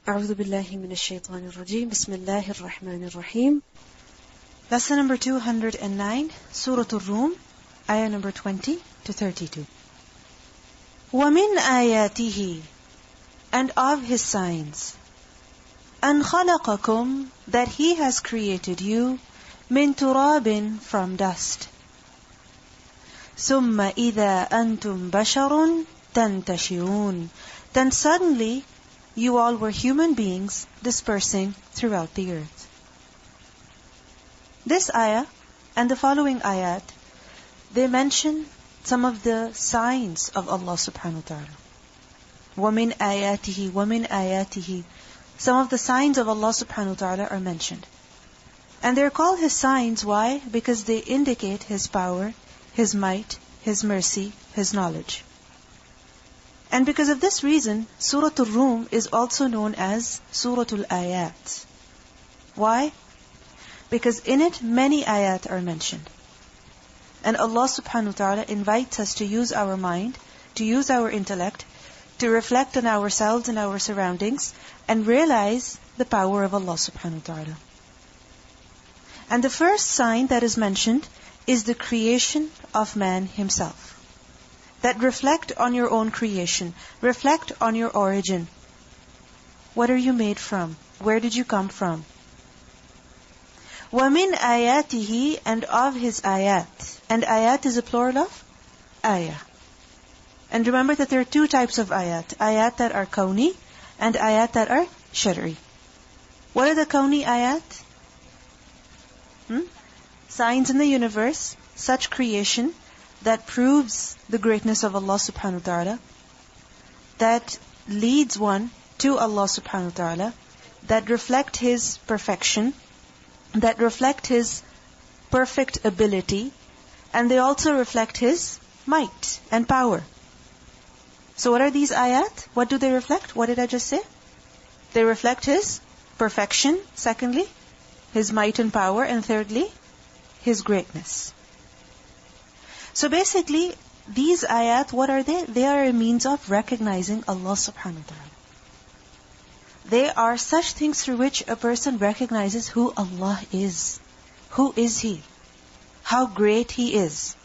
أعوذ بالله من الشيطان الرجيم بسم الله الرحمن الرحيم. Lesson number 209, Surah Ar-Rum, ayah number 20 to 32. وَمِنْ آيَاتِهِ, and of His signs, أَنْ خَلَقَكُمْ, that He has created you, مِنْ تُرَابٍ, from dust. ثُمَّ إِذَا أَنْتُمْ بَشَرٌ تَنْتَشِرُونَ, then suddenly you all were human beings dispersing throughout the earth. This ayah and the following ayat, they mention some of the signs of Allah subhanahu wa ta'ala. وَمِنْ آيَاتِهِ وَمِنْ آيَاتِهِ, some of the signs of Allah subhanahu wa ta'ala are mentioned. And they're called His signs. Why? Because they indicate His power, His might, His mercy, His knowledge. And because of this reason, Surah Ar-Rum is also known as Surah Al-Ayat. Why? Because in it many ayat are mentioned. And Allah subhanahu wa ta'ala invites us to use our mind, to use our intellect, to reflect on ourselves and our surroundings, and realize the power of Allah subhanahu wa ta'ala. And the first sign that is mentioned is the creation of man himself. That reflect on your own creation. Reflect on your origin. What are you made from? Where did you come from? وَمِنْ آيَاتِهِ, and of His ayat. And ayat is a plural of ayah. And remember that there are two types of ayat. Ayat that are kawni and ayat that are shar'i. What are the kawni ayat? Signs in the universe, such creation that proves the greatness of Allah subhanahu wa ta'ala, that leads one to Allah subhanahu wa ta'ala, that reflect His perfection, that reflect His perfect ability, and they also reflect His might and power. So what are these ayat? What do they reflect? What did I just say? They reflect His perfection, secondly, His might and power, and thirdly, His greatness. So basically, these ayat, what are they? They are a means of recognizing Allah subhanahu wa ta'ala. They are such things through which a person recognizes who Allah is. Who is He? How great He is.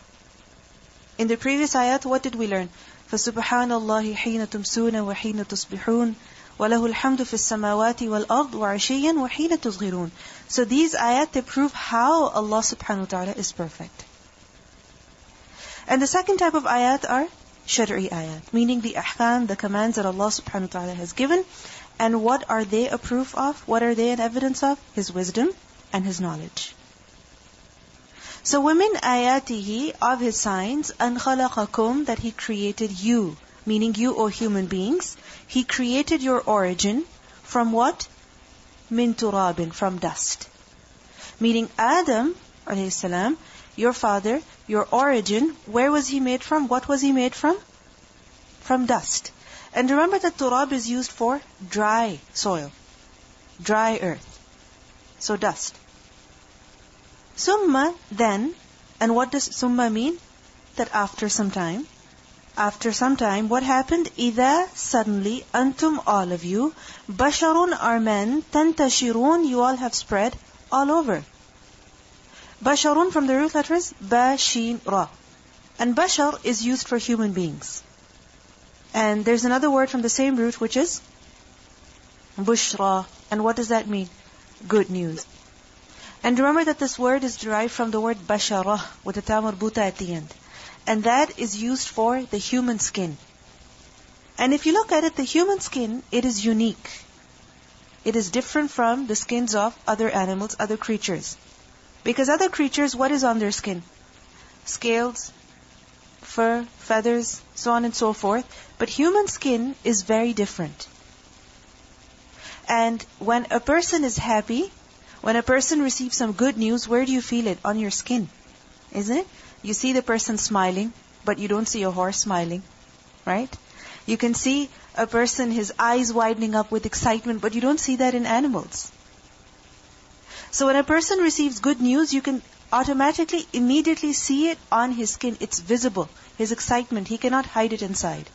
In the previous ayat, what did we learn? فَسُبْحَانَ اللَّهِ حِينَ تُمْسُونَ وَحِينَ تُصْبِحُونَ وَلَهُ الْحَمْدُ فِي السَّمَاوَاتِ وَالْأَرْضِ وَعَشِيًّا وَحِينَ تُظْهِرُونَ. So these ayat, they prove how Allah subhanahu wa ta'ala is perfect. And the second type of ayat are shar'i ayat, meaning the ahkam, the commands that Allah subhanahu wa ta'ala has given. And what are they a proof of? What are they an evidence of? His wisdom and His knowledge. So وَمِنْ آيَاتِهِ, of His signs, أَنْ خَلَقَكُمْ, that He created you, meaning you, O human beings. He created your origin from what? مِنْ تُرَابٍ, from dust. Meaning Adam, alayhi salam, your father, your origin, where was he made from? What was he made from? From dust. And remember that turab is used for dry soil, dry earth. So dust. Summa, then, and what does summa mean? That after some time, what happened? إِذَا, suddenly, antum, all of you, basharun, are men, tantashirun, you all have spread all over. Basharun, from the root letters, ba, sheen, ra. And bashar is used for human beings. And there's another word from the same root which is bushra. And what does that mean? Good news. And remember that this word is derived from the word bashara, with a ta marbuta at the end. And that is used for the human skin. And if you look at it, the human skin, it is unique. It is different from the skins of other animals, other creatures. Because other creatures, what is on their skin? Scales, fur, feathers, so on and so forth. But human skin is very different. And when a person is happy, when a person receives some good news, where do you feel it? On your skin, isn't it? You see the person smiling, but you don't see a horse smiling, right? You can see a person, his eyes widening up with excitement, but you don't see that in animals. So when a person receives good news, you can automatically, immediately see it on his skin. It's visible. His excitement, he cannot hide it inside.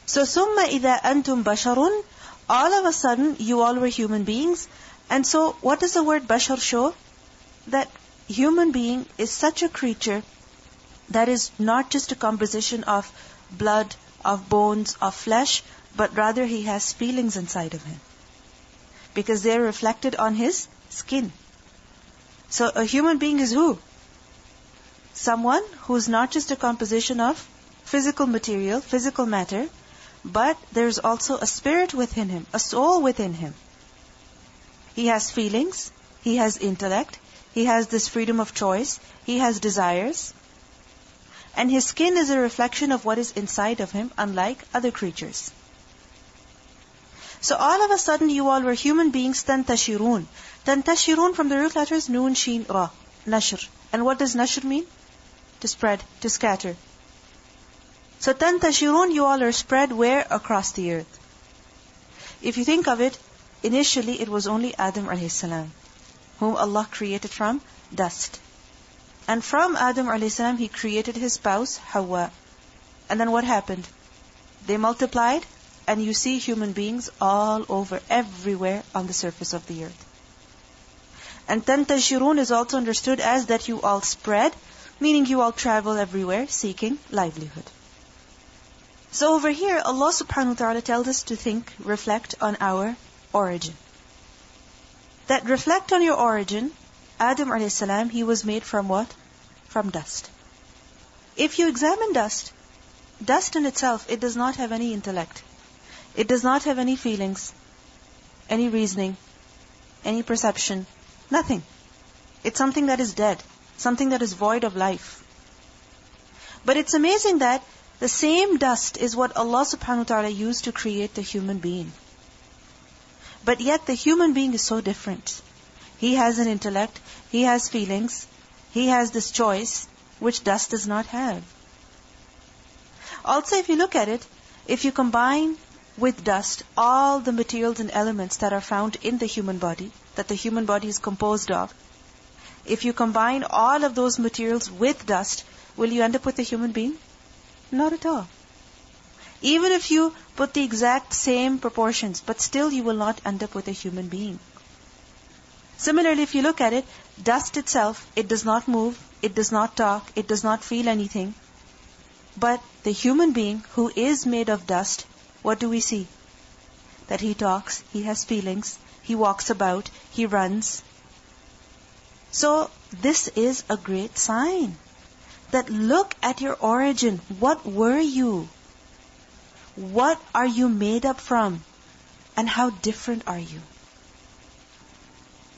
So, ثُمَّ إِذَا أَنْتُمْ بَشَرٌ, all of a sudden, you all were human beings. And so, what does the word bashar show? That human being is such a creature that is not just a composition of blood, of bones, of flesh, but rather he has feelings inside of him. Because they're reflected on his skin. So a human being is who? Someone who's not just a composition of physical material, physical matter, but there's also a spirit within him, a soul within him. He has feelings, he has intellect, he has this freedom of choice, he has desires. And his skin is a reflection of what is inside of him, unlike other creatures. So all of a sudden you all were human beings, tantashirun. Tantashirun from the root letters, noon, sheen, ra, nashr. And what does nashr mean? To spread, to scatter. So tantashirun, you all are spread where? Across the earth. If you think of it, initially it was only Adam alayhi salam, whom Allah created from dust. And from Adam alayhi salam, He created his spouse, Hawa. And then what happened? They multiplied, and you see human beings all over, everywhere on the surface of the earth. And tantashirun is also understood as that you all spread, meaning you all travel everywhere seeking livelihood. So over here, Allah subhanahu wa ta'ala tells us to think, reflect on our origin. That reflect on your origin, Adam alayhi salam, he was made from what? From dust. If you examine dust in itself, it does not have any intellect. It does not have any feelings, any reasoning, any perception, nothing. It's something that is dead, something that is void of life. But it's amazing that the same dust is what Allah subhanahu wa ta'ala used to create the human being. But yet the human being is so different. He has an intellect, he has feelings, he has this choice, which dust does not have. Also, if you look at it, if you combine with dust all the materials and elements that are found in the human body, that the human body is composed of, if you combine all of those materials with dust, will you end up with a human being? Not at all. Even if you put the exact same proportions, but still you will not end up with a human being. Similarly, if you look at it, dust itself, it does not move, it does not talk, it does not feel anything. But the human being who is made of dust, what do we see? That he talks, he has feelings, he walks about, he runs. So this is a great sign. That look at your origin. What were you? What are you made up from? And how different are you?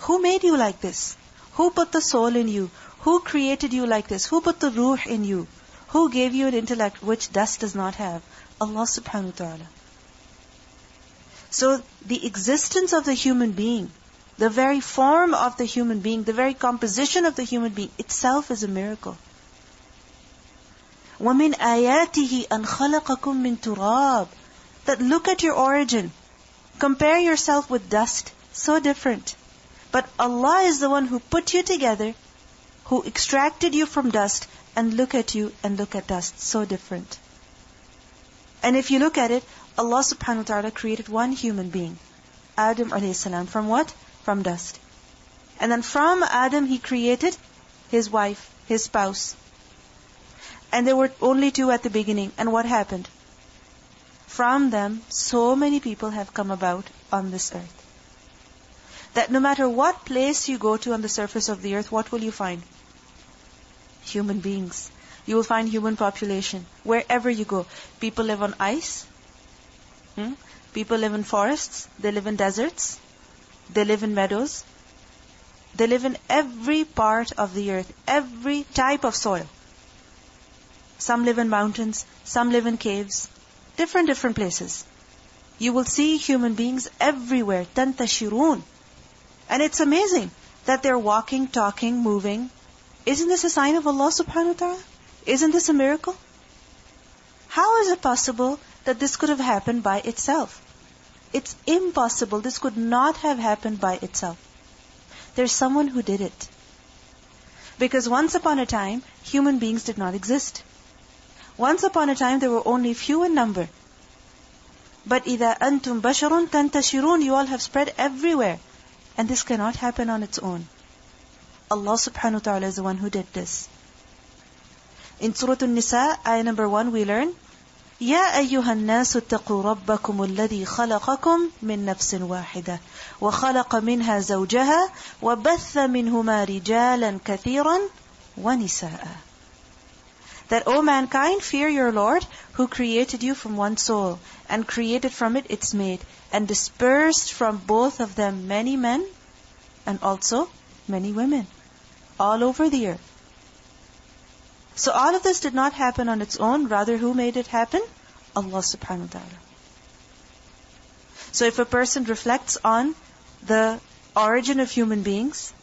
Who made you like this? Who put the soul in you? Who created you like this? Who put the ruh in you? Who gave you an intellect which dust does not have? Allah subhanahu wa ta'ala. So the existence of the human being, the very form of the human being, the very composition of the human being itself is a miracle. وَمِنْ آيَاتِهِ أَنْ خَلَقَكُم مِّن تُرَابٍ. That look at your origin. Compare yourself with dust. So different. But Allah is the one who put you together, who extracted you from dust, and look at you and look at dust. So different. And if you look at it, Allah subhanahu wa ta'ala created one human being, Adam alayhi salam. From what? From dust. And then from Adam He created his wife, his spouse. And there were only two at the beginning. And what happened? From them, so many people have come about on this earth. That no matter what place you go to on the surface of the earth, what will you find? Human beings. You will find human population. Wherever you go. People live on ice. People live in forests. They live in deserts. They live in meadows. They live in every part of the earth. Every type of soil. Some live in mountains. Some live in caves. Different places. You will see human beings everywhere. Tantashirun. And it's amazing that they're walking, talking, moving. Isn't this a sign of Allah subhanahu wa ta'ala? Isn't this a miracle? How is it possible that this could have happened by itself? It's impossible. This could not have happened by itself. There's someone who did it. Because once upon a time, human beings did not exist. Once upon a time, there were only few in number. But إِذَا أَنْتُمْ بَشَرٌ تَنْتَشِرُونَ, you all have spread everywhere. And this cannot happen on its own. Allah subhanahu wa ta'ala is the one who did this. In Surah An-Nisa, ayah number 1, we learn, يَا أَيُّهَا النَّاسُ اتَّقُوا رَبَّكُمُ الَّذِي خَلَقَكُم مِّن نَّفْسٍ وَاحِدَةٍ وَخَلَقَ مِنْهَا زَوْجَهَا وَبَثَّ مِنْهُمَا رِجَالًا كَثِيرًا وَنِسَاءً. That, O mankind, fear your Lord, who created you from one soul, and created from it its mate, and dispersed from both of them many men, and also many women, all over the earth. So all of this did not happen on its own, rather who made it happen? Allah subhanahu wa ta'ala. So if a person reflects on the origin of human beings,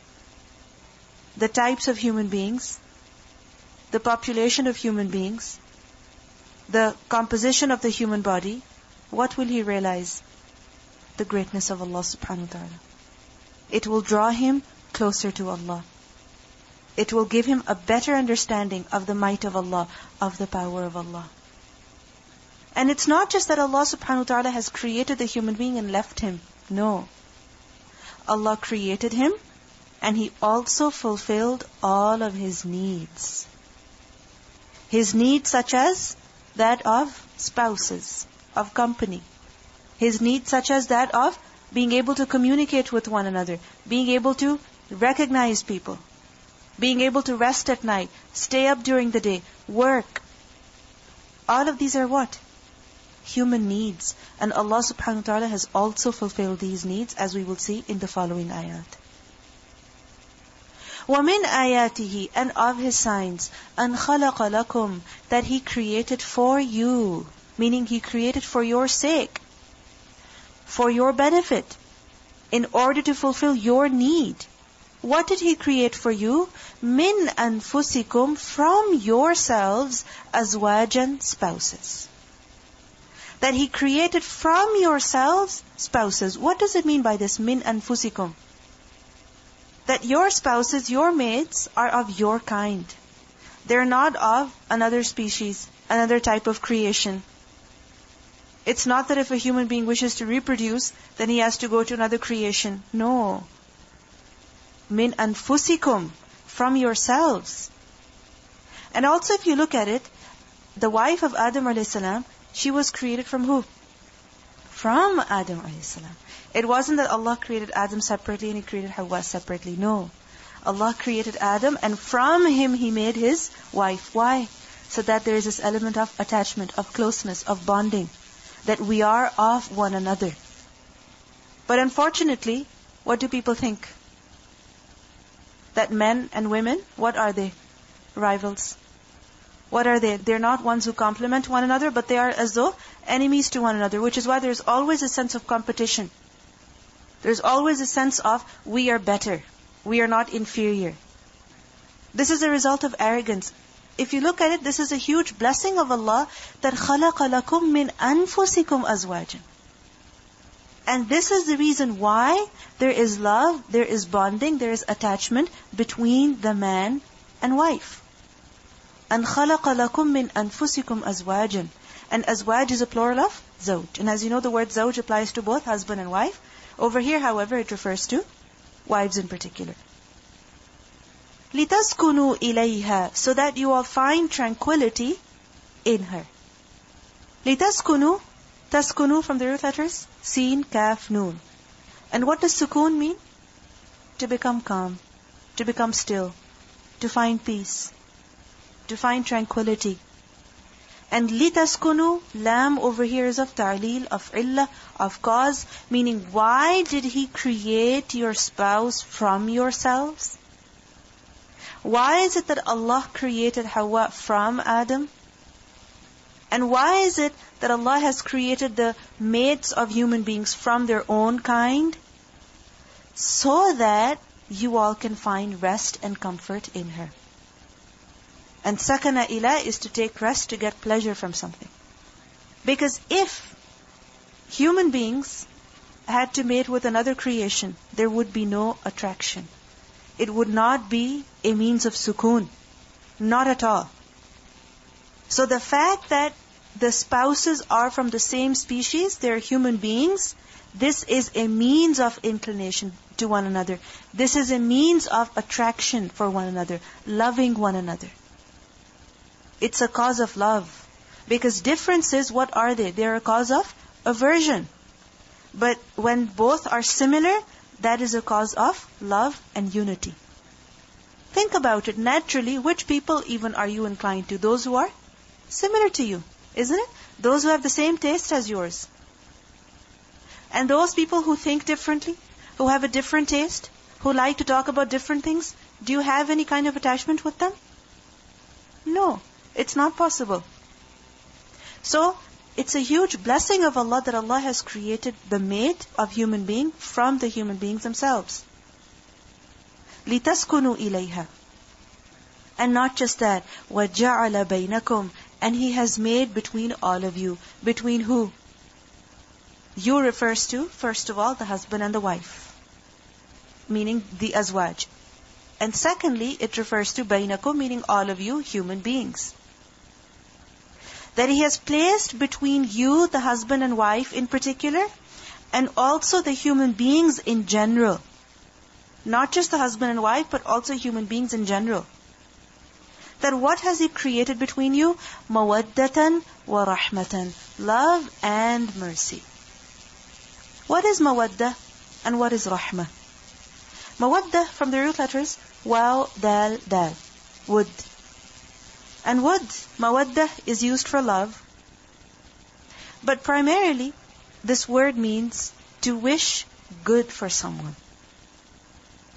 the types of human beings, the population of human beings, the composition of the human body, what will he realize? The greatness of Allah subhanahu wa ta'ala. It will draw him closer to Allah. It will give him a better understanding of the might of Allah, of the power of Allah. And it's not just that Allah subhanahu wa ta'ala has created the human being and left him. No. Allah created him and He also fulfilled all of his needs. His needs such as that of spouses, of company. His needs such as that of being able to communicate with one another, being able to recognize people, being able to rest at night, stay up during the day, work. All of these are what? Human needs. And Allah subhanahu wa ta'ala has also fulfilled these needs, as we will see in the following ayat. وَمِنْ آيَاتِهِ, and of His signs, أَنْ خَلَقَ لَكُمْ, that He created for you, meaning He created for your sake, for your benefit, in order to fulfill your need. What did He create for you? مِنْ أَنفُسِكُمْ, from yourselves, أَزْوَاجًا, spouses. That He created from yourselves spouses. What does it mean by this? مِنْ أَنفُسِكُمْ. That your spouses, your mates, are of your kind. They're not of another species, another type of creation. It's not that if a human being wishes to reproduce, then he has to go to another creation. No. Min anfusikum, from yourselves. And also if you look at it, the wife of Adam a.s., she was created from who? From Adam a.s. It wasn't that Allah created Adam separately and He created Hawa separately. No. Allah created Adam and from him He made his wife. Why? So that there is this element of attachment, of closeness, of bonding. That we are of one another. But unfortunately, what do people think? That men and women, what are they? Rivals. What are they? They're not ones who complement one another, but they are as though enemies to one another, which is why there's always a sense of competition. There's always a sense of, we are better. We are not inferior. This is a result of arrogance. If you look at it, this is a huge blessing of Allah, that خَلَقَ لَكُم مِّنْ أَنفُسِكُمْ أَزْوَاجًا. And this is the reason why there is love, there is bonding, there is attachment between the man and wife. أَنْ خَلَقَ لَكُم مِّنْ أَنفُسِكُمْ أَزْوَاجًا. And azwaj is a plural of zawj. And as you know, the word zawj applies to both husband and wife. Over here, however, it refers to wives in particular. لِتَسْكُنُوا إِلَيْهَا, so that you all find tranquility in her. لِتَسْكُنُوا, taskunu from the root letters, sin, kaf, noon. And what does sukoon mean? To become calm, to become still, to find peace, to find tranquility. And litaskunu, lam over here is of ta'leel, of illah, of cause, meaning why did He create your spouse from yourselves? Why is it that Allah created Hawa from Adam? And why is it that Allah has created the mates of human beings from their own kind? So that you all can find rest and comfort in her. And sakana ila is to take rest, to get pleasure from something. Because if human beings had to mate with another creation, there would be no attraction. It would not be a means of sukoon. Not at all. So the fact that the spouses are from the same species, they're human beings, this is a means of inclination to one another. This is a means of attraction for one another, loving one another. It's a cause of love. Because differences, what are they? They're a cause of aversion. But when both are similar, that is a cause of love and unity. Think about it. Naturally, which people even are you inclined to? Those who are similar to you, isn't it? Those who have the same taste as yours. And those people who think differently, who have a different taste, who like to talk about different things, do you have any kind of attachment with them? No, it's not possible. So, it's a huge blessing of Allah that Allah has created the mate of human being from the human beings themselves. لِتَسْكُنُوا إِلَيْهَا. And not just that, وَجَعَلَ بَيْنَكُمْ. And He has made between all of you. Between who? You refers to, first of all, the husband and the wife. Meaning the azwaj. And secondly, it refers to بَيْنَكُمْ, meaning all of you, human beings. That He has placed between you, the husband and wife in particular, and also the human beings in general. Not just the husband and wife, but also human beings in general. That what has He created between you? مَوَدَّةً وَرَحْمَةً. Love and mercy. What is mawaddah and what is rahmah? Mawaddah, from the root letters, waw, dal, dal. Wood. And wood, mawaddah, is used for love. But primarily, this word means to wish good for someone.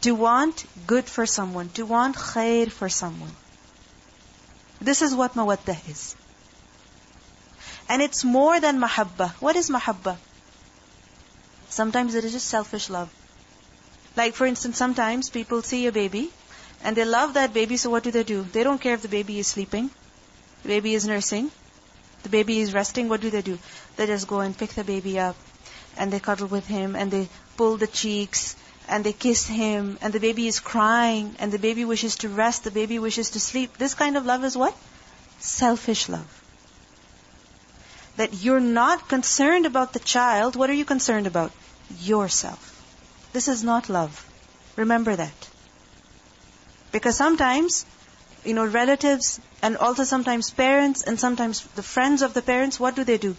To want good for someone. To want khair for someone. This is what mawaddah is. And it's more than mahabbah. What is mahabbah? Sometimes it is just selfish love. Like for instance, sometimes people see a baby and they love that baby, so what do? They don't care if the baby is sleeping, the baby is nursing, the baby is resting, what do? They just go and pick the baby up and they cuddle with him and they pull the cheeks and they kiss him and the baby is crying and the baby wishes to rest, the baby wishes to sleep. This kind of love is what? Selfish love. That you're not concerned about the child. What are you concerned about? Yourself. This is not love. Remember that. Because sometimes, relatives and also sometimes parents and sometimes the friends of the parents, what do?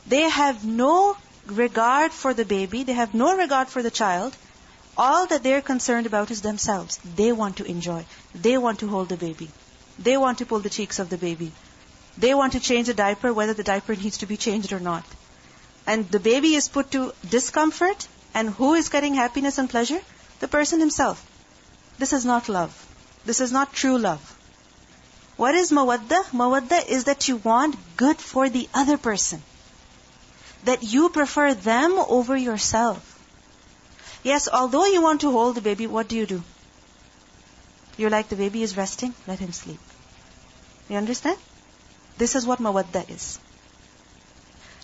They have no regard for the baby. They have no regard for the child. All that they're concerned about is themselves. They want to enjoy. They want to hold the baby. They want to pull the cheeks of the baby. They want to change the diaper, whether the diaper needs to be changed or not. And the baby is put to discomfort, and who is getting happiness and pleasure? The person himself. This is not love. This is not true love. What is mawaddah? Mawaddah is that you want good for the other person. That you prefer them over yourself. Yes, although you want to hold the baby, what do? You're like, the baby is resting, let him sleep. You understand? This is what mawaddah is.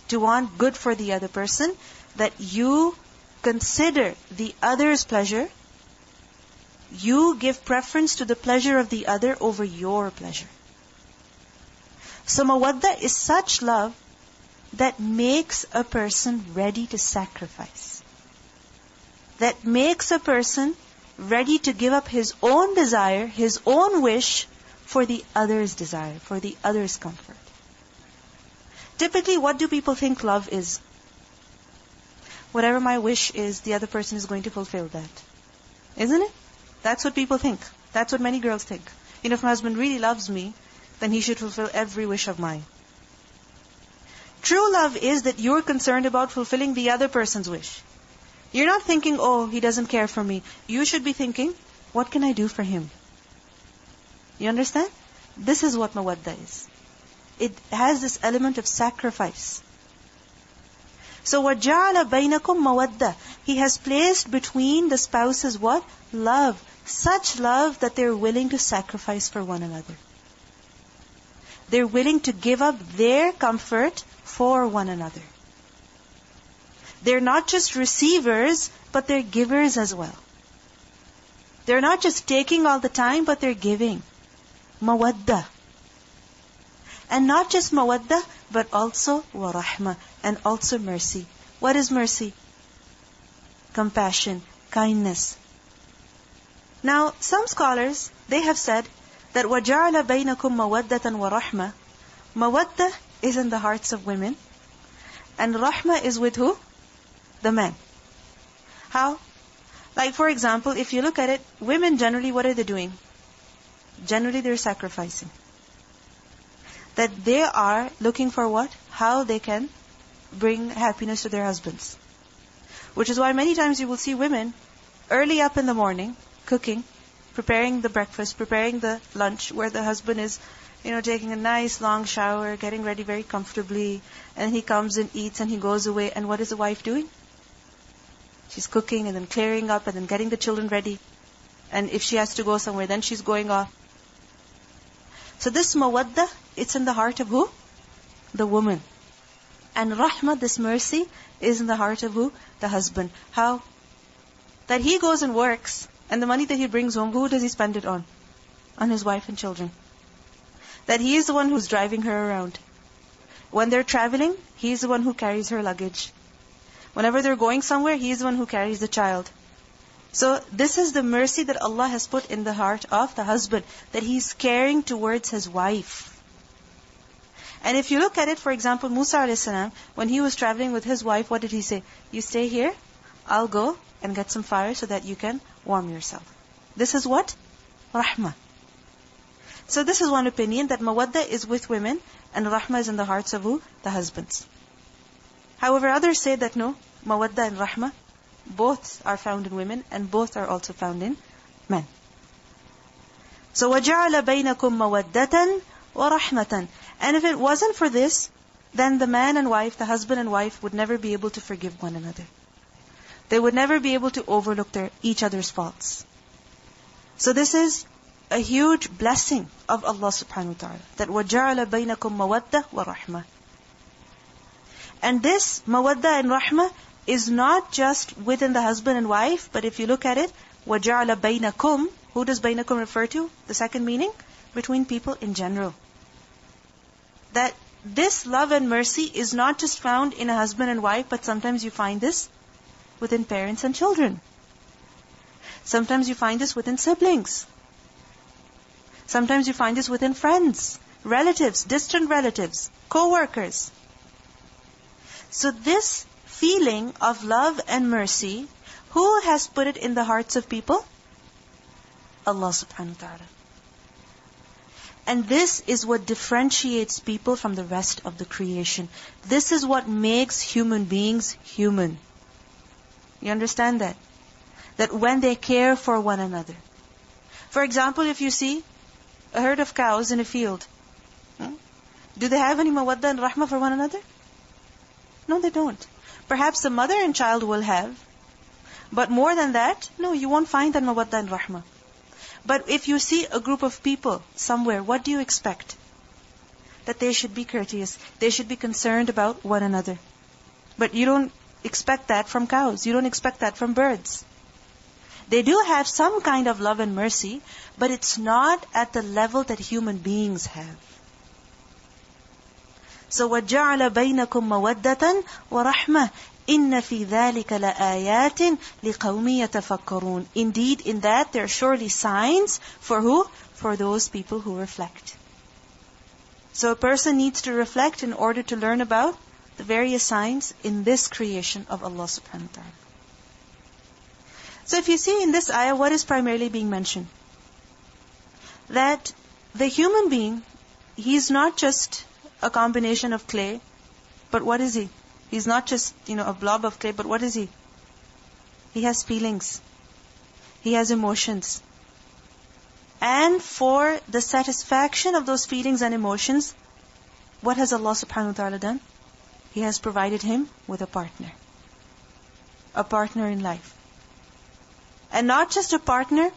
To want good for the other person, that you consider the other's pleasure, you give preference to the pleasure of the other over your pleasure. So mawaddah is such love that makes a person ready to sacrifice. That makes a person ready to give up his own desire, his own wish, for the other's desire, for the other's comfort. Typically, what do people think love is? Whatever my wish is, the other person is going to fulfill that. Isn't it? That's what people think. That's what many girls think. If my husband really loves me, then he should fulfill every wish of mine. True love is that you're concerned about fulfilling the other person's wish. You're not thinking, oh, he doesn't care for me. You should be thinking, what can I do for him? You understand? This is what mawaddah is. It has this element of sacrifice. So وَجَعَلَ بَيْنَكُمْ مَوَدَّةً. He has placed between the spouses what? Love. Such love that they're willing to sacrifice for one another. They're willing to give up their comfort for one another. They're not just receivers, but they're givers as well. They're not just taking all the time, but they're giving. Mawaddah. And not just mawaddah, but also wa rahmah, and also mercy. What is mercy? Compassion, kindness. Now, some scholars, they have said that وَجَعَلَ بَيْنَكُمْ مَوَدَّةً وَرَحْمَةً. Mawaddah is in the hearts of women, and rahmah is with who? The men. How? Like for example, if you look at it, women generally, what are they doing? Generally they're sacrificing. That they are looking for what? How they can bring happiness to their husbands. Which is why many times you will see women early up in the morning, cooking, preparing the breakfast, preparing the lunch, where the husband is, taking a nice long shower, getting ready very comfortably, and he comes and eats and he goes away. And what is the wife doing? She's cooking and then clearing up and then getting the children ready. And if she has to go somewhere, then she's going off. So this mawaddah, it's in the heart of who? The woman. And rahmah, this mercy, is in the heart of who? The husband. How? That he goes and works, and the money that he brings home, who does he spend it on? On his wife and children. That he is the one who's driving her around. When they're traveling, he's the one who carries her luggage. Whenever they're going somewhere, he's the one who carries the child. So this is the mercy that Allah has put in the heart of the husband, that he's caring towards his wife. And if you look at it, for example, Musa a.s., when he was traveling with his wife, what did he say? You stay here, I'll go and get some fire so that you can warm yourself. This is what? Rahmah. So this is one opinion, that mawaddah is with women and rahmah is in the hearts of who? The husbands. However, others say that no, mawaddah and rahmah, both are found in women and both are also found in men. So وَجَعَلَ بَيْنَكُمْ مَوَدَّةً وَرَحْمَةً. And if it wasn't for this, then the man and wife, the husband and wife, would never be able to forgive one another. They would never be able to overlook each other's faults. So this is a huge blessing of Allah subhanahu wa ta'ala, that وَجَعَلَ بَيْنَكُمْ مَوَدَّةً وَرَحْمَةً. And this mawaddah and rahmah is not just within the husband and wife, but if you look at it, وَجَعَلَ بَيْنَكُمْ, who does بَيْنَكُمْ refer to? The second meaning? Between people in general. That this love and mercy is not just found in a husband and wife, but sometimes you find this within parents and children. Sometimes you find this within siblings. Sometimes you find this within friends, relatives, distant relatives, co-workers. So this feeling of love and mercy, who has put it in the hearts of people? Allah subhanahu wa ta'ala. And this is what differentiates people from the rest of the creation. This is what makes human beings human. You understand that? That when they care for one another. For example, if you see a herd of cows in a field, do they have any mawaddah and rahmah for one another? No, they don't. Perhaps the mother and child will have. But more than that, no, you won't find that mawaddah and rahmah. But if you see a group of people somewhere, what do you expect? That they should be courteous. They should be concerned about one another. But you don't expect that from cows. You don't expect that from birds. They do have some kind of love and mercy, but it's not at the level that human beings have. So وَجَعَلَ بَيْنَكُمْ مَوَدَّةً وَرَحْمَةً إِنَّ فِي ذَلِكَ لَآيَاتٍ لِقَوْمٍ يَتَفَكَّرُونَ. Indeed, in that there are surely signs for who? For those people who reflect. So a person needs to reflect in order to learn about the various signs in this creation of Allah subhanahu wa ta'ala. So if you see in this ayah, what is primarily being mentioned? That the human being, he's not just a combination of clay, but what is he? He's not just, a blob of clay, but what is he? He has feelings. He has emotions. And for the satisfaction of those feelings and emotions, what has Allah subhanahu wa ta'ala done? He has provided him with a partner. A partner in life. And not just a partner,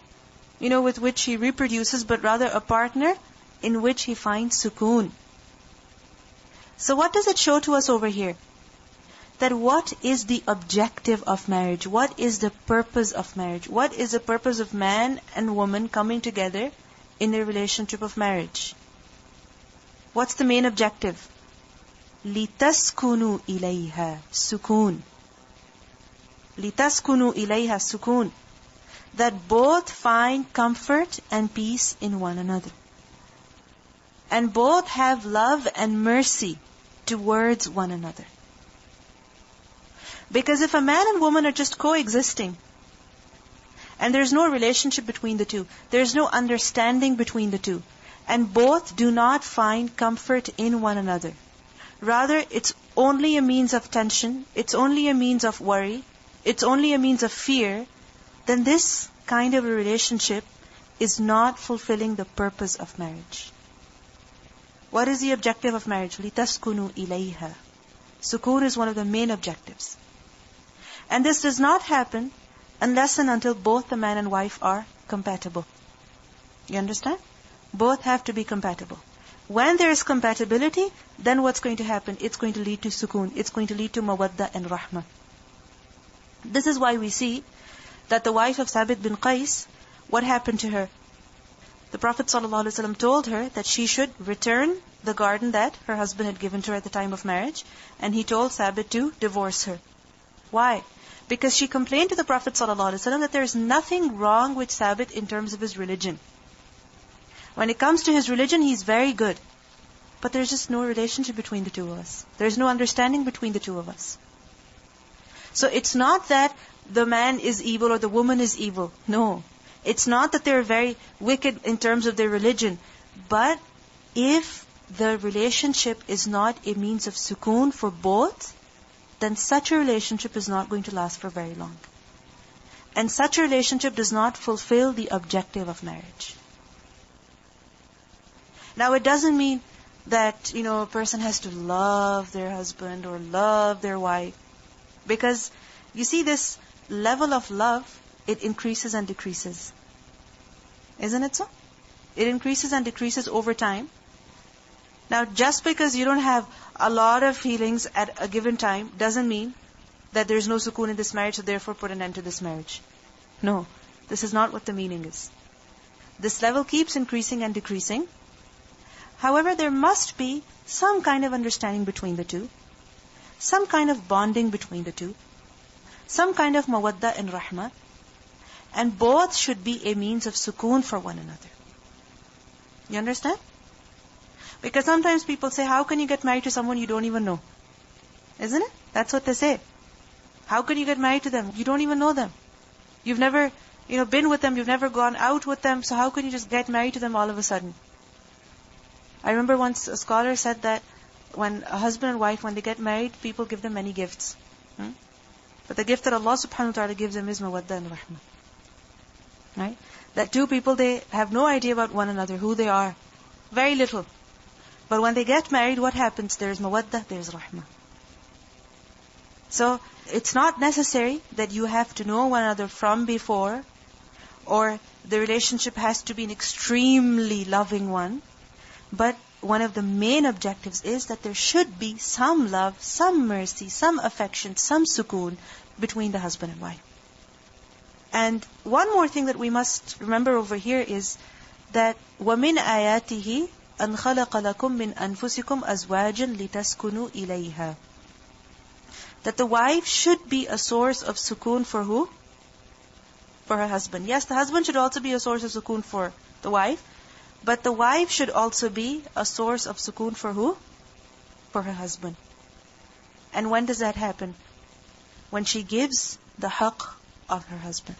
with which he reproduces, but rather a partner in which he finds sukoon. So what does it show to us over here? That what is the objective of marriage? What is the purpose of marriage? What is the purpose of man and woman coming together in a relationship of marriage? What's the main objective? لِتَسْكُنُوا إِلَيْهَا سُكُون. لِتَسْكُنُوا إِلَيْهَا سُكُون. That both find comfort and peace in one another. And both have love and mercy towards one another. Because if a man and woman are just coexisting, and there's no relationship between the two, there's no understanding between the two, and both do not find comfort in one another, rather it's only a means of tension, it's only a means of worry, it's only a means of fear, then this kind of a relationship is not fulfilling the purpose of marriage. What is the objective of marriage? لِتَسْكُنُوا إِلَيْهَا. Sukoon is one of the main objectives. And this does not happen unless and until both the man and wife are compatible. You understand? Both have to be compatible. When there is compatibility, then what's going to happen? It's going to lead to sukoon. It's going to lead to mawadda and rahmah. This is why we see that the wife of Sabit bin Qais, what happened to her? The Prophet ﷺ told her that she should return the garden that her husband had given to her at the time of marriage, and he told Sabit to divorce her. Why? Because she complained to the Prophet ﷺ that there is nothing wrong with Sabit in terms of his religion. When it comes to his religion, he's very good. But there's just no relationship between the two of us. There's no understanding between the two of us. So it's not that the man is evil or the woman is evil. No. It's not that they're very wicked in terms of their religion. But if the relationship is not a means of sukoon for both, then such a relationship is not going to last for very long. And such a relationship does not fulfill the objective of marriage. Now it doesn't mean that, a person has to love their husband or love their wife. Because, you see, this level of love, it increases and decreases. Isn't it so? It increases and decreases over time. Now, just because you don't have a lot of feelings at a given time, doesn't mean that there's no sukoon in this marriage, so therefore put an end to this marriage. No, this is not what the meaning is. This level keeps increasing and decreasing. However, there must be some kind of understanding between the two, some kind of bonding between the two, some kind of mawadda and rahmah, and both should be a means of sukoon for one another. You understand? Because sometimes people say, how can you get married to someone you don't even know? Isn't it? That's what they say. How can you get married to them? You don't even know them. You've never, been with them. You've never gone out with them. So how can you just get married to them all of a sudden? I remember once a scholar said that when a husband and wife, when they get married, people give them many gifts. But the gift that Allah subhanahu wa ta'ala gives them is mawadda and rahmah. Right? That two people, they have no idea about one another, who they are. Very little. But when they get married, what happens? There's mawadda, there's rahmah. So, it's not necessary that you have to know one another from before, or the relationship has to be an extremely loving one. But one of the main objectives is that there should be some love, some mercy, some affection, some sukoon between the husband and wife. And one more thing that we must remember over here is that وَمِنْ آيَاتِهِ أَنْ خَلَقَ لَكُم مِّنْ أَنفُسِكُمْ أَزْوَاجًا لِتَسْكُنُوا إِلَيْهَا. That the wife should be a source of sukoon for who? For her husband. Yes, the husband should also be a source of sukoon for the wife, but the wife should also be a source of sukoon for who? For her husband. And when does that happen? When she gives the haqq of her husband.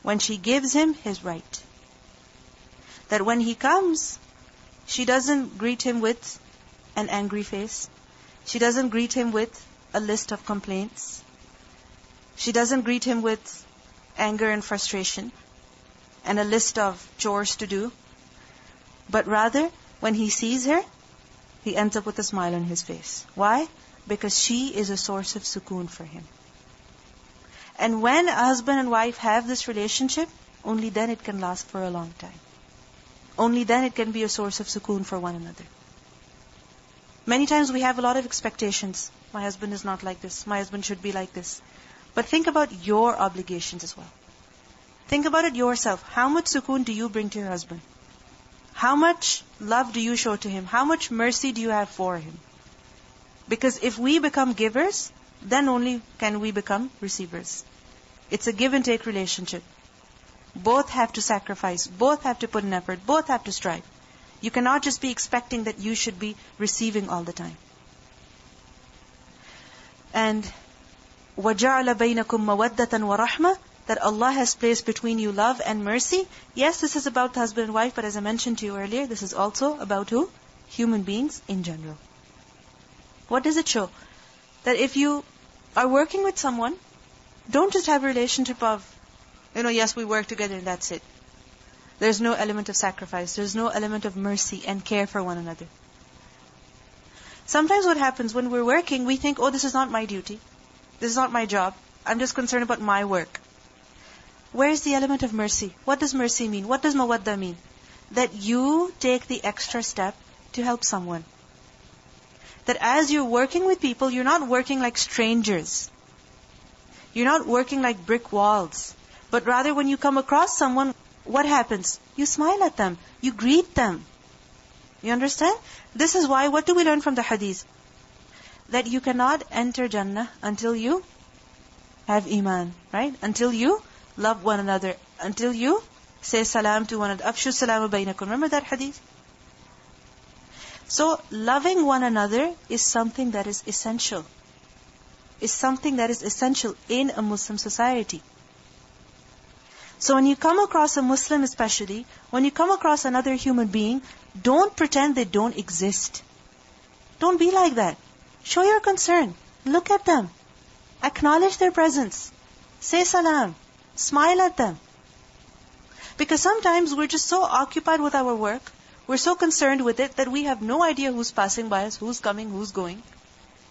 When she gives him his right. That when he comes, she doesn't greet him with an angry face. She doesn't greet him with a list of complaints. She doesn't greet him with anger and frustration and a list of chores to do. But rather, when he sees her, he ends up with a smile on his face. Why? Because she is a source of sukoon for him. And when a husband and wife have this relationship, only then it can last for a long time. Only then it can be a source of sukoon for one another. Many times we have a lot of expectations. My husband is not like this. My husband should be like this. But think about your obligations as well. Think about it yourself. How much sukoon do you bring to your husband? How much love do you show to him? How much mercy do you have for him? Because if we become givers, then only can we become receivers. It's a give and take relationship. Both have to sacrifice, both have to put in effort, both have to strive. You cannot just be expecting that you should be receiving all the time. And وَجَعَلَ بَيْنَكُمْ مَوَدَّةً وَرَحْمَةً, that Allah has placed between you love and mercy. Yes, this is about husband and wife, but as I mentioned to you earlier, this is also about who? Human beings in general. What does it show? That if you are working with someone, don't just have a relationship of, yes, we work together and that's it. There's no element of sacrifice. There's no element of mercy and care for one another. Sometimes what happens when we're working, we think, this is not my duty. This is not my job. I'm just concerned about my work. Where is the element of mercy? What does mercy mean? What does mawadda mean? That you take the extra step to help someone. That as you're working with people, you're not working like strangers. You're not working like brick walls. But rather when you come across someone, what happens? You smile at them. You greet them. You understand? This is why, what do we learn from the hadith? That you cannot enter Jannah until you have iman, right? Until you love one another. Until you say salam to one another. Afshu salamu bainakum. Remember that hadith? So, loving one another is something that is essential. Is something that is essential in a Muslim society. So when you come across a Muslim especially, when you come across another human being, don't pretend they don't exist. Don't be like that. Show your concern. Look at them. Acknowledge their presence. Say salam. Smile at them. Because sometimes we're just so occupied with our work, we're so concerned with it that we have no idea who's passing by us, who's coming, who's going.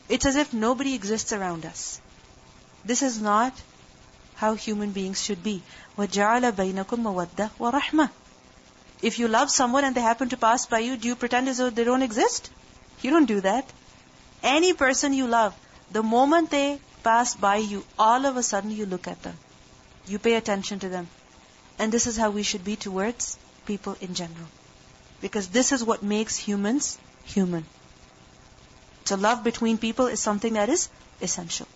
It's as if nobody exists around us. This is not how human beings should be. وَجَعَلَ بَيْنَكُمْ مَوَدَّةً وَرَحْمَةً. If you love someone and they happen to pass by you, do you pretend as though they don't exist? You don't do that. Any person you love, the moment they pass by you, all of a sudden you look at them. You pay attention to them. And this is how we should be towards people in general. Because this is what makes humans human. So love between people is something that is essential.